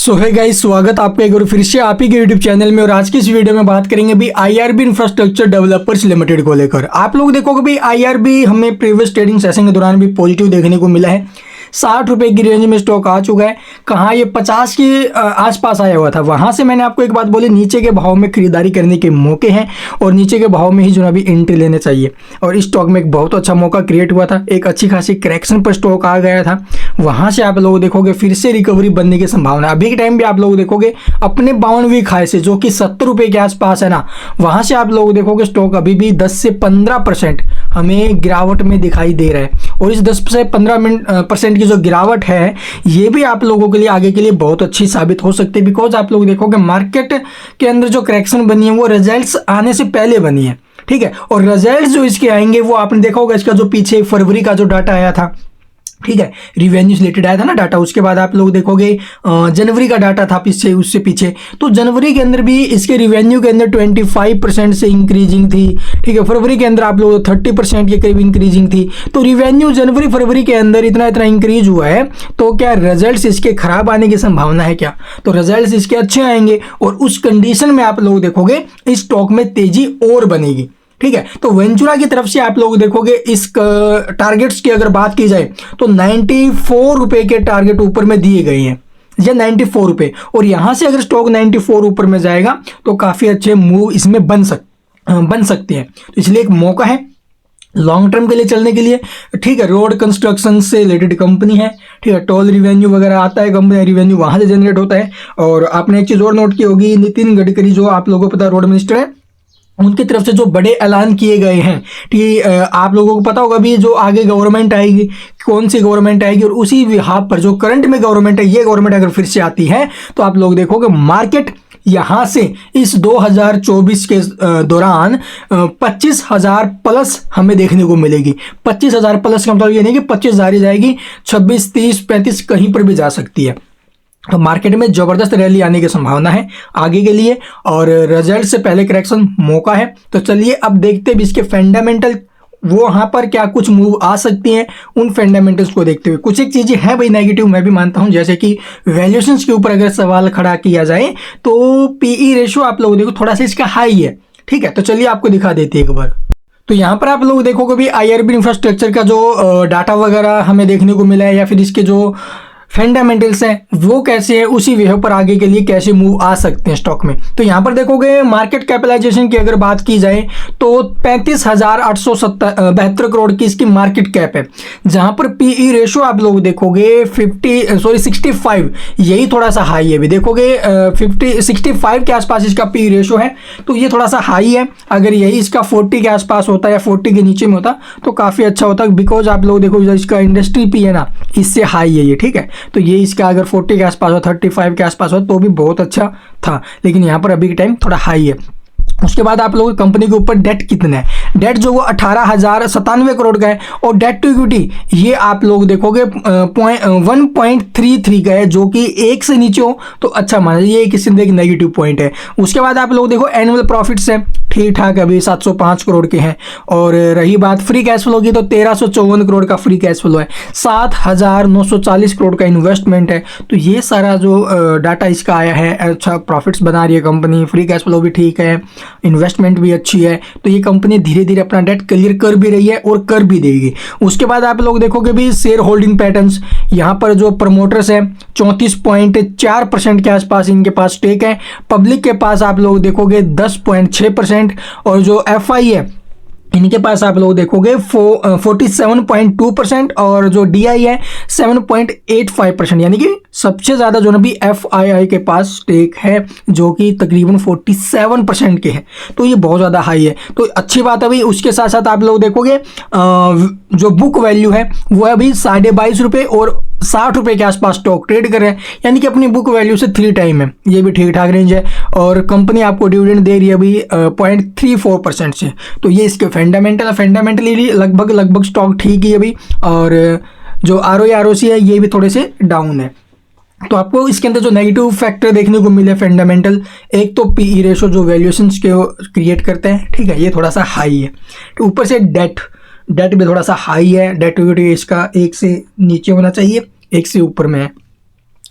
सो है गाइस, स्वागत आपका एक बार फिर से आप ही के यूट्यूब चैनल में। और आज की इस वीडियो में बात करेंगे भी आईआरबी इंफ्रास्ट्रक्चर डेवलपर्स लिमिटेड को लेकर। आप लोग देखोगे भी आईआरबी हमें प्रीवियस ट्रेडिंग सेशन के दौरान भी पॉजिटिव देखने को मिला है। 60 रुपये की रेंज में स्टॉक आ चुका है। कहाँ ये 50 के आसपास आया हुआ था, वहां से मैंने आपको एक बात बोली, नीचे के भाव में खरीदारी करने के मौके हैं और नीचे के भाव में ही जो है अभी एंट्री लेने चाहिए। और इस स्टॉक में एक बहुत अच्छा मौका क्रिएट हुआ था, एक अच्छी खासी करेक्शन पर स्टॉक आ गया था। वहां से आप लोग देखोगे फिर से रिकवरी बनने की संभावना। अभी के टाइम भी आप लोग देखोगे अपने 52वीं हाई से जो कि 70 रुपये के आसपास है ना, वहां से आप लोग देखोगे स्टॉक अभी भी 10 से 15% हमें गिरावट में दिखाई दे रहा है। और इस 10 से 15% की जो गिरावट है ये भी आप लोगों के लिए आगे के लिए बहुत अच्छी साबित हो सकती है। बिकॉज आप लोग देखोगे मार्केट के अंदर जो करेक्शन बनी है वो रिजल्ट्स आने से पहले बनी है, ठीक है। और रिजल्ट्स जो इसके आएंगे वो आपने देखा होगा, इसका जो पीछे फरवरी का जो डाटा आया था, ठीक है, रिवेन्यू रिलेटेड आया था ना डाटा। उसके बाद आप लोग देखोगे जनवरी का डाटा था पीछे, उससे पीछे तो जनवरी के अंदर भी इसके रिवेन्यू के अंदर 25% से इंक्रीजिंग थी, ठीक है। फरवरी के अंदर आप लोग 30% के करीब इंक्रीजिंग थी। तो रिवेन्यू जनवरी फरवरी के अंदर इतना इंक्रीज हुआ है, तो क्या रिजल्ट्स इसके खराब आने की संभावना है क्या? तो रिजल्ट्स इसके अच्छे आएंगे और उस कंडीशन में आप लोग देखोगे इस स्टॉक में तेजी और बनेगी, ठीक है। तो वेंचुरा की तरफ से आप लोग देखोगे इस टारगेट्स की अगर बात की जाए तो 94 रुपए के टारगेट ऊपर में दिए गए हैं, या 94 रुपए। और यहां से अगर स्टॉक 94 ऊपर में जाएगा तो काफी अच्छे मूव इसमें बन सकते हैं। तो इसलिए एक मौका है लॉन्ग टर्म के लिए चलने के लिए, ठीक है। रोड कंस्ट्रक्शन से रिलेटेड कंपनी है, ठीक है। टोल रिवेन्यू वगैरह आता है, कंपनी रिवेन्यू वहां से जनरेट होता है। और आपने एक चीज और नोट की होगी, नितिन गडकरी जो आप लोगों को पता रोड मिनिस्टर है, उनकी तरफ से जो बड़े ऐलान किए गए हैं कि आप लोगों को पता होगा भी जो आगे गवर्नमेंट आएगी, कौन सी गवर्नमेंट आएगी, और उसी विभाग पर जो करंट में गवर्नमेंट है, ये गवर्नमेंट अगर फिर से आती है तो आप लोग देखोगे मार्केट यहां से इस 2024 के दौरान 25,000 प्लस हमें देखने को मिलेगी। 25,000 प्लस का मतलब ये नहीं कि 25,000 ही जाएगी, 26, 30, 35 कहीं पर भी जा सकती है। तो मार्केट में जबरदस्त रैली आने की संभावना है आगे के लिए, और रिजल्ट से पहले करेक्शन मौका है। तो चलिए अब देखते हैं इसके फंडामेंटल, वो वहां पर क्या कुछ मूव आ सकती हैं, उन फंडामेंटल्स को देखते हुए। कुछ एक चीजें हैं भाई नेगेटिव, मैं भी मानता हूं, जैसे कि वैल्यूएशंस के ऊपर अगर सवाल खड़ा किया जाए तो पीई रेशियो आप लोग देखो थोड़ा सा इसका हाई है, ठीक है। तो चलिए आपको दिखा देते हैं एक बार। तो यहाँ पर आप लोग देखोगे भी आईआरबी इंफ्रास्ट्रक्चर का जो डाटा वगैरह हमें देखने को मिला है, या फिर इसके जो फंडामेंटल्स हैं वो कैसे है, उसी वे पर आगे के लिए कैसे मूव आ सकते हैं स्टॉक में। तो यहाँ पर देखोगे मार्केट कैपिटलाइजेशन की अगर बात की जाए तो 35,872 करोड़ की इसकी मार्केट कैप है, जहां पर पीई रेशियो आप लोग देखोगे 65, यही थोड़ा सा हाई है। भी देखोगे 65 के आसपास इसका पीई रेशियो है, तो ये थोड़ा सा हाई है। अगर यही इसका 40 के आसपास होता या 40 के नीचे में होता तो काफी अच्छा होता, बिकॉज आप लोग देखो इसका इंडस्ट्री पी है ना, इससे हाई है ये, ठीक है। तो ये इसका अगर 40 के आसपास हो, 35 के आसपास हो तो भी बहुत अच्छा था, लेकिन यहाँ पर अभी के टाइम थोड़ा हाई है। उसके बाद आप लोग कंपनी के ऊपर डेट कितना है, डेट जो वो 18,097 करोड़ का है, और डेट टू इक्विटी ये आप लोग देखोगे 1.33 का है, जो कि 1 से नीचे हो तो अच्छा माना, ये किसी एक नेगेटिव पॉइंट है। उसके बाद आप लोग देखो एनुअल प्रॉफिट्स है ठीक ठाक, अभी 705 करोड़ के हैं। और रही बात फ्री कैश फ्लो की तो 1354 करोड़ का फ्री कैश फ्लो है, 7,940 करोड़ का इन्वेस्टमेंट है। तो ये सारा जो डाटा इसका आया है, अच्छा प्रॉफिट्स बना रही है कंपनी, फ्री कैश फ्लो भी ठीक है, इन्वेस्टमेंट भी अच्छी है। तो ये कंपनी धीरे धीरे अपना डेट क्लियर कर भी रही है और कर भी देगी। उसके बाद आप लोग देखोगे भी शेयर होल्डिंग पैटर्न्स, यहाँ पर जो प्रमोटर्स है 34.4% के आसपास इनके पास स्टेक है। पब्लिक के पास आप लोग देखोगे 10.6%, और जो एफआई है इनके पास आप लोग देखोगे 47.2%, और जो डीआई है 7.85%, यानी कि सबसे ज्यादा जो ना भी एफआईआई के पास स्टेक है, जो कि तकरीबन 47% के हैं। तो ये बहुत ज्यादा हाई है, तो अच्छी बात है भाई। उसके साथ साथ आप लोग देखोगे जो बुक वैल्यू है वो अभी 22.5 रुपये और 60 रुपये के आसपास स्टॉक ट्रेड कर रहे हैं, यानी कि अपनी बुक वैल्यू से 3 टाइम है, ये भी ठीक ठाक रेंज है। और कंपनी आपको डिविडेंड दे रही है अभी 0.34% से। तो ये इसके फंडामेंटली लगभग स्टॉक ठीक ही अभी। और जो आरओसी है ये भी थोड़े से डाउन है। तो आपको इसके अंदर जो नेगेटिव फैक्टर देखने को मिले फंडामेंटल, एक तो पीई रेशो जो वैल्यूएशंस के क्रिएट करते हैं, ठीक है, ये थोड़ा सा हाई है। तो ऊपर से डेट भी थोड़ा सा हाई है, डेट टू इक्विटी इसका 1 से नीचे होना चाहिए, 1 से ऊपर में है।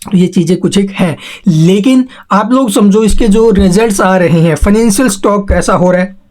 तो ये चीज़ें कुछ एक हैं, लेकिन आप लोग समझो इसके जो रिजल्ट्स आ रहे हैं, फाइनेंशियल स्टॉक कैसा हो रहा है,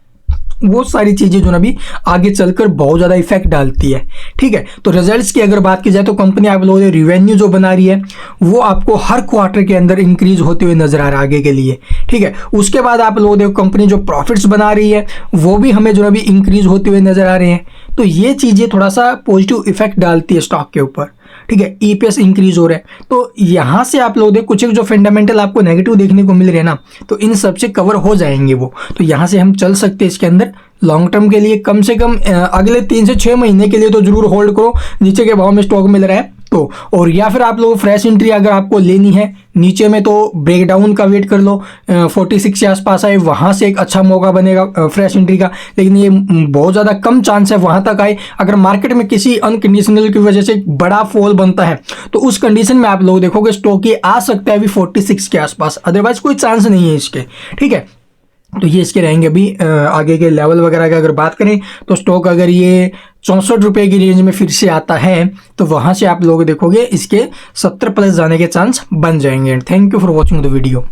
वो सारी चीज़ें जो ना अभी आगे चलकर बहुत ज़्यादा इफेक्ट डालती है। ठीक है, तो रिजल्ट्स की अगर बात की जाए तो कंपनी आप लोगों ने रिवेन्यू जो बना रही है वो आपको हर क्वार्टर के अंदर इंक्रीज होते हुए नजर आ रहा है आगे के लिए। ठीक है, उसके बाद आप लोगों देखो कंपनी जो प्रॉफिट्स बना रही है वो भी हमें जो ना अभी इंक्रीज होते हुए नजर आ रहे हैं। तो ये चीज़ें थोड़ा सा पॉजिटिव इफेक्ट डालती है स्टॉक के ऊपर। ठीक है, ईपीएस इंक्रीज हो रहा है, तो यहाँ से आप लोग कुछ एक जो फंडामेंटल आपको नेगेटिव देखने को मिल रहे हैं ना, तो इन सब से कवर हो जाएंगे वो। तो यहाँ से हम चल सकते हैं इसके अंदर लॉन्ग टर्म के लिए, कम से कम अगले 3 से 6 महीने के लिए तो जरूर होल्ड करो, नीचे के भाव में स्टॉक मिल रहा है तो। और या फिर आप लोग फ्रेश एंट्री अगर आपको लेनी है नीचे में तो ब्रेकडाउन का वेट कर लो, 46 के आसपास आए, वहाँ से एक अच्छा मौका बनेगा फ्रेश एंट्री का, लेकिन ये बहुत ज़्यादा कम चांस है वहाँ तक आए। अगर मार्केट में किसी अनकंडीशनल की वजह से एक बड़ा फॉल बनता है तो उस कंडीशन में आप लोग देखोगे स्टॉक ये आ सकता है अभी 46 के आसपास, अदरवाइज कोई चांस नहीं है इसके। ठीक है, तो ये इसके रहेंगे अभी आगे के लेवल वगैरह की अगर बात करें तो स्टॉक अगर ये 64 रुपये की रेंज में फिर से आता है तो वहाँ से आप लोग देखोगे इसके 70 प्लस जाने के चांस बन जाएंगे। Thank you for watching the video.